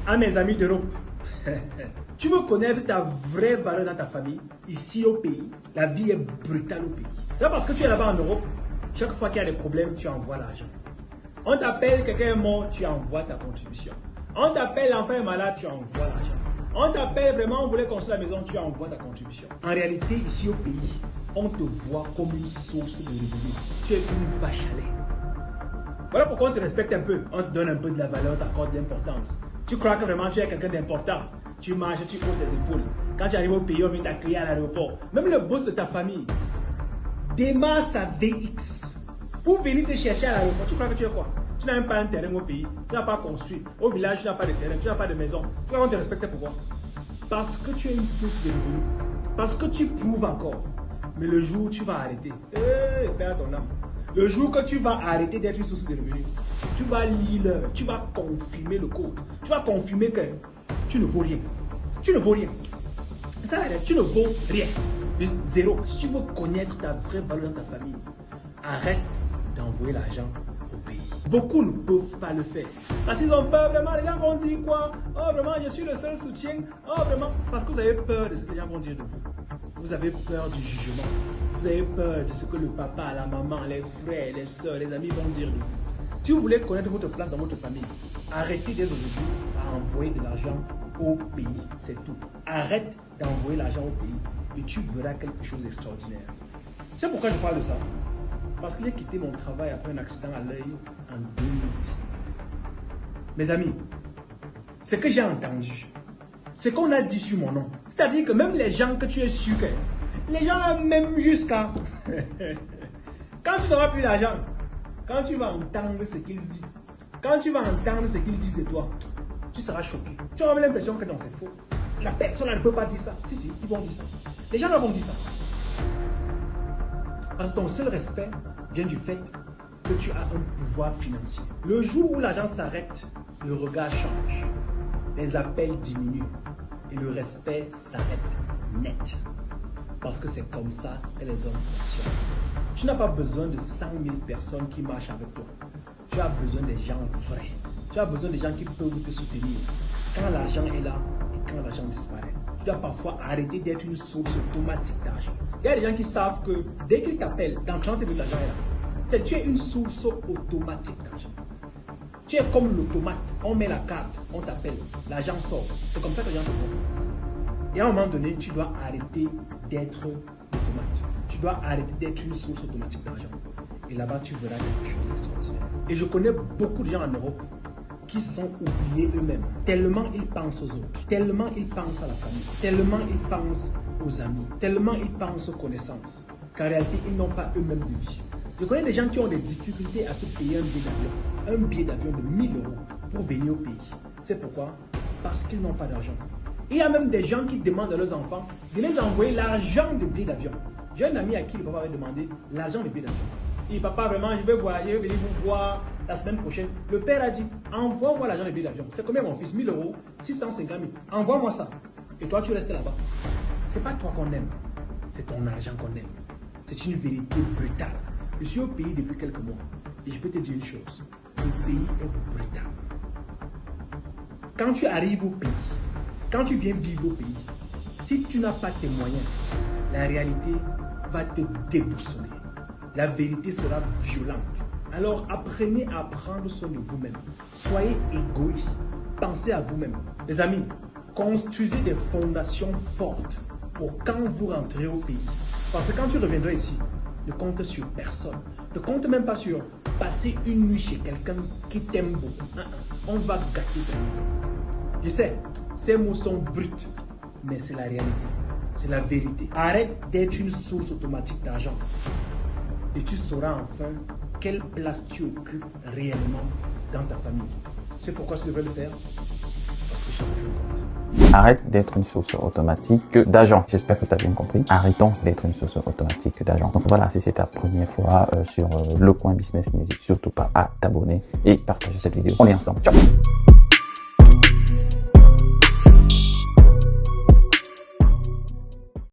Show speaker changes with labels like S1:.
S1: À mes amis d'Europe, tu veux connaître ta vraie valeur dans ta famille, ici au pays, la vie est brutale au pays. C'est parce que tu es là-bas en Europe, chaque fois qu'il y a des problèmes, tu envoies l'argent. On t'appelle, quelqu'un est mort, tu envoies ta contribution. On t'appelle, l'enfant est malade, tu envoies l'argent. On t'appelle vraiment, on voulait construire la maison, tu envoies ta contribution. En réalité, ici au pays, on te voit comme une source de revenus. Tu es une vache à lait. Voilà pourquoi on te respecte un peu. On te donne un peu de la valeur, on t'accorde de l'importance. Tu crois que vraiment tu es quelqu'un d'important. Tu marches, tu hausses les épaules. Quand tu arrives au pays, on vient t'accueillir à l'aéroport. Même le boss de ta famille démarre sa VX pour venir te chercher à l'aéroport. Tu crois que tu es quoi? Tu n'as même pas un terrain au pays. Tu n'as pas construit. Au village, tu n'as pas de terrain. Tu n'as pas de maison. Tu crois qu'on te respecte pourquoi? Parce que tu es une source de revenus. Parce que tu prouves encore. Mais le jour où tu vas arrêter, perds ton âme. Le jour que tu vas arrêter d'être une source de revenus, tu vas lire l'heure, tu vas confirmer le code. Tu vas confirmer que tu ne vaux rien. Tu ne vaux rien. Ça, tu ne vaux rien. Zéro. Si tu veux connaître ta vraie valeur dans ta famille, arrête d'envoyer l'argent au pays. Beaucoup ne peuvent pas le faire. Parce qu'ils ont peur, vraiment, les gens vont dire quoi? Oh, vraiment, je suis le seul soutien. Oh, vraiment, parce que vous avez peur de ce que les gens vont dire de vous. Vous avez peur du jugement. Vous avez peur de ce que le papa, la maman, les frères, les soeurs, les amis vont dire de vous. Si vous voulez connaître votre place dans votre famille, arrêtez dès aujourd'hui à envoyer de l'argent au pays. C'est tout. Arrête d'envoyer l'argent au pays et tu verras quelque chose d'extraordinaire. C'est pourquoi je parle de ça. Parce que j'ai quitté mon travail après un accident à l'œil en 2019. Mes amis, ce que j'ai entendu, ce qu'on a dit sur mon nom, c'est-à-dire que même les gens que tu es sûr que, les gens là même jusqu'à, quand tu n'auras plus d'argent, quand tu vas entendre ce qu'ils disent, quand tu vas entendre ce qu'ils disent de toi, tu seras choqué. Tu auras l'impression que non, c'est faux. La personne ne peut pas dire ça. Si, ils vont dire ça. Les gens là vont dire ça. Parce que ton seul respect vient du fait que tu as un pouvoir financier. Le jour où l'argent s'arrête, le regard change. Les appels diminuent et le respect s'arrête net. Parce que c'est comme ça que les hommes fonctionnent. Tu n'as pas besoin de 100 000 personnes qui marchent avec toi. Tu as besoin des gens vrais. Tu as besoin des gens qui peuvent te soutenir quand l'argent est là et quand l'argent disparaît. Tu dois parfois arrêter d'être une source automatique d'argent. Il y a des gens qui savent que dès qu'ils t'appellent, dans 30 minutes, l'argent est là. Tu es une source automatique d'argent. Tu es comme l'automate. On met la carte, on t'appelle, l'argent sort. C'est comme ça que les gens te font. Et à un moment donné, tu dois arrêter d'être automate. Tu dois arrêter d'être une source automatique d'argent. Et là-bas, tu verras quelque chose d'extraordinaire. Et je connais beaucoup de gens en Europe qui sont oubliés eux-mêmes. Tellement ils pensent aux autres. Tellement ils pensent à la famille. Tellement ils pensent aux amis. Tellement ils pensent aux connaissances. Qu'en réalité, ils n'ont pas eux-mêmes de vie. Je connais des gens qui ont des difficultés à se payer un billet d'avion. Un billet d'avion de 1000 € pour venir au pays. C'est pourquoi? Parce qu'ils n'ont pas d'argent. Il y a même des gens qui demandent à leurs enfants de les envoyer l'argent de billet d'avion. J'ai un ami à qui le papa avait demandé l'argent de billet d'avion. Il dit, papa, vraiment, je vais voyager, je vais venir vous voir la semaine prochaine. Le père a dit, envoie-moi l'argent de billet d'avion. C'est combien mon fils? 1000 €, 650 000. Envoie-moi ça. Et toi, tu restes là-bas. C'est pas toi qu'on aime, c'est ton argent qu'on aime. C'est une vérité brutale. Je suis au pays depuis quelques mois et je peux te dire une chose. Le pays est brutal. Quand tu arrives au pays, quand tu viens vivre au pays, si tu n'as pas tes moyens, la réalité va te déboussoler. La vérité sera violente. Alors apprenez à prendre soin de vous-même. Soyez égoïste. Pensez à vous-même. Les amis, construisez des fondations fortes pour quand vous rentrez au pays. Parce que quand tu reviendras ici, ne compte sur personne. Ne compte même pas sur passer une nuit chez quelqu'un qui t'aime beaucoup. On va gâter ta vie. Je sais, ces mots sont bruts, mais c'est la réalité. C'est la vérité. Arrête d'être une source automatique d'argent. Et tu sauras enfin quelle place tu occupes réellement dans ta famille. C'est pourquoi tu devrais le faire. Parce que chaque jour compte.
S2: Arrête d'être une source automatique d'argent. J'espère que tu as bien compris. Arrêtons d'être une source automatique d'argent. Donc voilà, si c'est ta première fois sur Le Coin Business, n'hésite surtout pas à t'abonner et partager cette vidéo. On est ensemble. Ciao.